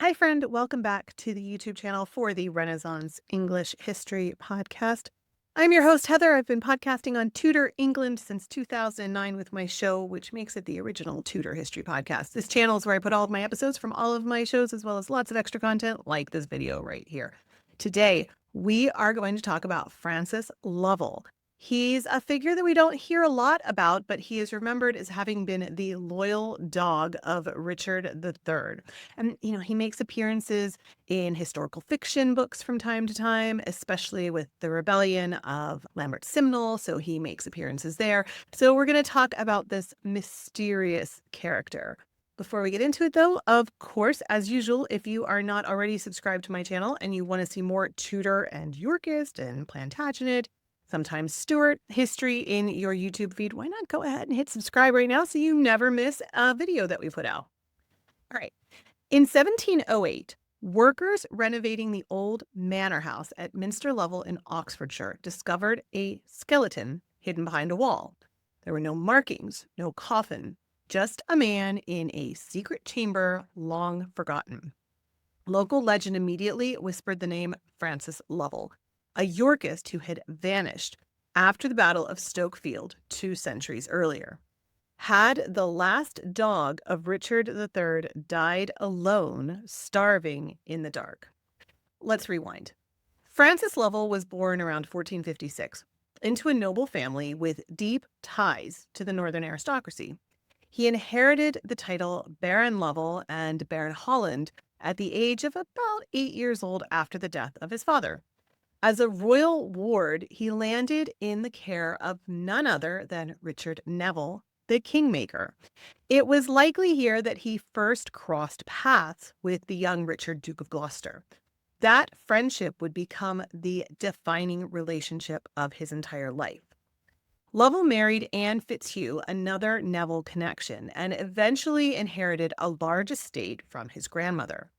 Hi, friend. Welcome back to the YouTube channel for the Renaissance English History Podcast. I'm your host, Heather. I've been podcasting on Tudor England since 2009 with my show, which makes it the original Tudor History Podcast. This channel is where I put all of my episodes from all of my shows, as well as lots of extra content like this video right here. Today, we are going to talk about Francis Lovell. He's a figure that we don't hear a lot about, but he is remembered as having been the loyal dog of Richard III. And, he makes appearances in historical fiction books from time to time, especially with the rebellion of Lambert Simnel. So he makes appearances there. So we're going to talk about this mysterious character. Before we get into it, though, of course, as usual, if you are not already subscribed to my channel and you want to see more Tudor and Yorkist and Plantagenet, sometimes Stuart history in your YouTube feed, why not go ahead and hit subscribe right now so you never miss a video that we put out. All right. In 1708, workers renovating the old manor house at Minster Lovell in Oxfordshire discovered a skeleton hidden behind a wall. There were no markings, no coffin, just a man in a secret chamber long forgotten. Local legend immediately whispered the name Francis Lovell, a Yorkist who had vanished after the Battle of Stoke Field 2 centuries earlier. Had the last dog of Richard III died alone, starving in the dark? Let's rewind. Francis Lovell was born around 1456 into a noble family with deep ties to the northern aristocracy. He inherited the title Baron Lovell and Baron Holland at the age of about 8 years old after the death of his father. As a royal ward, he landed in the care of none other than Richard Neville, the Kingmaker. It was likely here that he first crossed paths with the young Richard, Duke of Gloucester. That friendship would become the defining relationship of his entire life. Lovell married Anne Fitzhugh, another Neville connection, and eventually inherited a large estate from his grandmother.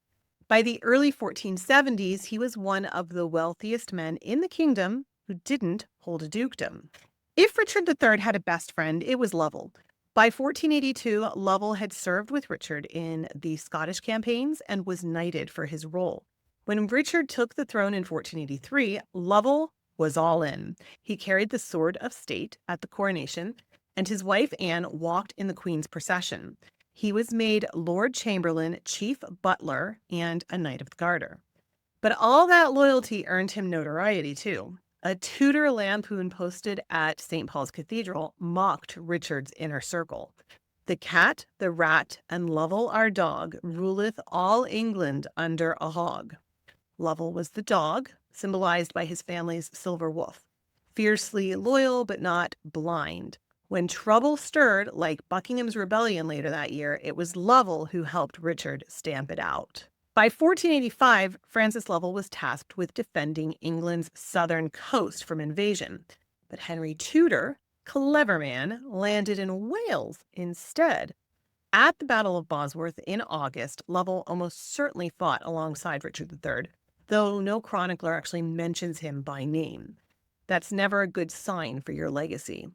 By the early 1470s, he was one of the wealthiest men in the kingdom who didn't hold a dukedom. If Richard III had a best friend, it was Lovell. By 1482, Lovell had served with Richard in the Scottish campaigns and was knighted for his role. When Richard took the throne in 1483, Lovell was all in. He carried the sword of state at the coronation, and his wife Anne walked in the Queen's procession. He was made Lord Chamberlain, Chief Butler, and a Knight of the Garter. But all that loyalty earned him notoriety, too. A Tudor lampoon posted at St. Paul's Cathedral mocked Richard's inner circle. The cat, the rat, and Lovell our dog ruleth all England under a hog. Lovell was the dog, symbolized by his family's silver wolf. Fiercely loyal, but not blind. When trouble stirred, like Buckingham's rebellion later that year, it was Lovell who helped Richard stamp it out. By 1485, Francis Lovell was tasked with defending England's southern coast from invasion. But Henry Tudor, clever man, landed in Wales instead. At the Battle of Bosworth in August, Lovell almost certainly fought alongside Richard III, though no chronicler actually mentions him by name. That's never a good sign for your legacy.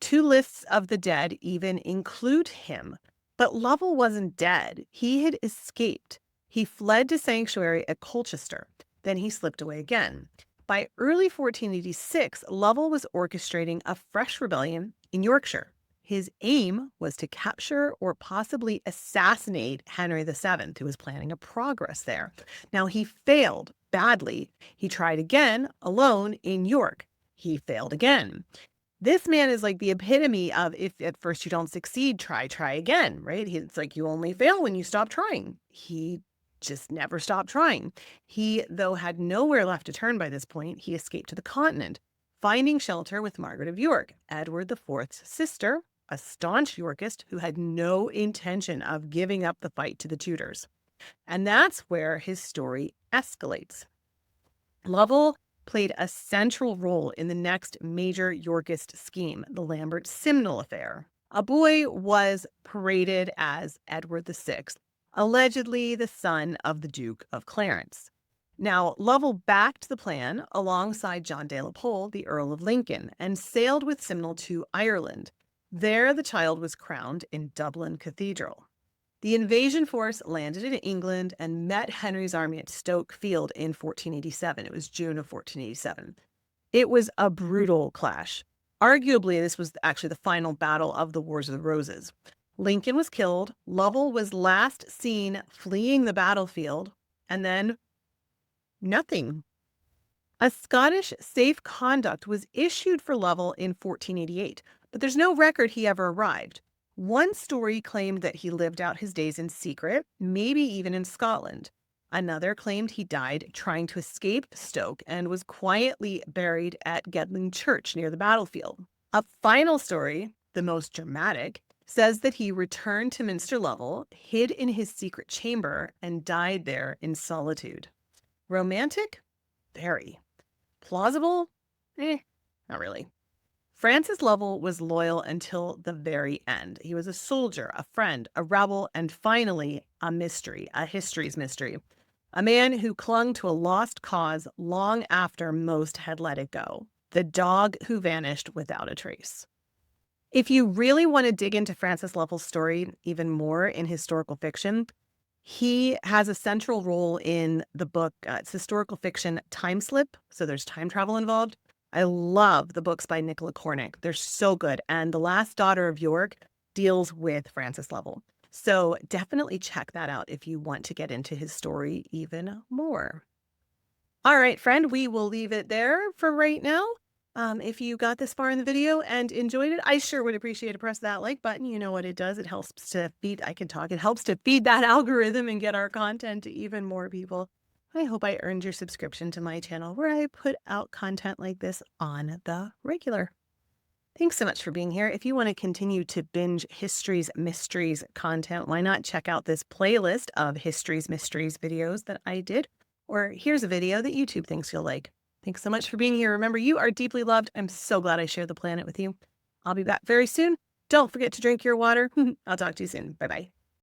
2 lists of the dead even include him. But Lovell wasn't dead. He had escaped. He fled to sanctuary at Colchester. Then he slipped away again. By early 1486, Lovell was orchestrating a fresh rebellion in Yorkshire. His aim was to capture or possibly assassinate Henry VII, who was planning a progress there. Now, he failed badly. He tried again, alone, in York. He failed again. This man is like the epitome of if at first you don't succeed, try again, right? It's like you only fail when you stop trying. He just never stopped trying. He, though, had nowhere left to turn by this point, he escaped to the continent, finding shelter with Margaret of York, Edward IV's sister, a staunch Yorkist who had no intention of giving up the fight to the Tudors. And that's where his story escalates. Lovell played a central role in the next major Yorkist scheme, the Lambert Simnel affair. A boy was paraded as Edward VI, allegedly the son of the Duke of Clarence. Now, Lovell backed the plan alongside John de la Pole, the Earl of Lincoln, and sailed with Simnel to Ireland. There, the child was crowned in Dublin Cathedral. The invasion force landed in England and met Henry's army at Stoke Field in 1487. It was June of 1487. It was a brutal clash. Arguably, this was actually the final battle of the Wars of the Roses. Lincoln was killed. Lovell was last seen fleeing the battlefield, and then nothing. A Scottish safe conduct was issued for Lovell in 1488, but there's no record he ever arrived. One story claimed that he lived out his days in secret, maybe even in Scotland. Another claimed he died trying to escape Stoke and was quietly buried at Gedling Church near the battlefield. A final story, the most dramatic, says that he returned to Minster Lovell, hid in his secret chamber, and died there in solitude. Romantic? Very. Plausible? Not really. Francis Lovell was loyal until the very end. He was a soldier, a friend, a rebel, and finally, a mystery, a history's mystery. A man who clung to a lost cause long after most had let it go. The dog who vanished without a trace. If you really want to dig into Francis Lovell's story even more in historical fiction, he has a central role in the book. It's historical fiction Time Slip, so there's time travel involved. I love the books by Nicola Cornick. They're so good. And The Last Daughter of York deals with Francis Lovell. So definitely check that out if you want to get into his story even more. All right, friend, we will leave it there for right now. If you got this far in the video and enjoyed it, I sure would appreciate to press that like button. You know what it does. It helps to feed, it helps to feed that algorithm and get our content to even more people. I hope I earned your subscription to my channel where I put out content like this on the regular. Thanks so much for being here. If you want to continue to binge History's Mysteries content, why not check out this playlist of History's Mysteries videos that I did? Or here's a video that YouTube thinks you'll like. Thanks so much for being here. Remember, you are deeply loved. I'm so glad I shared the planet with you. I'll be back very soon. Don't forget to drink your water. I'll talk to you soon. Bye-bye.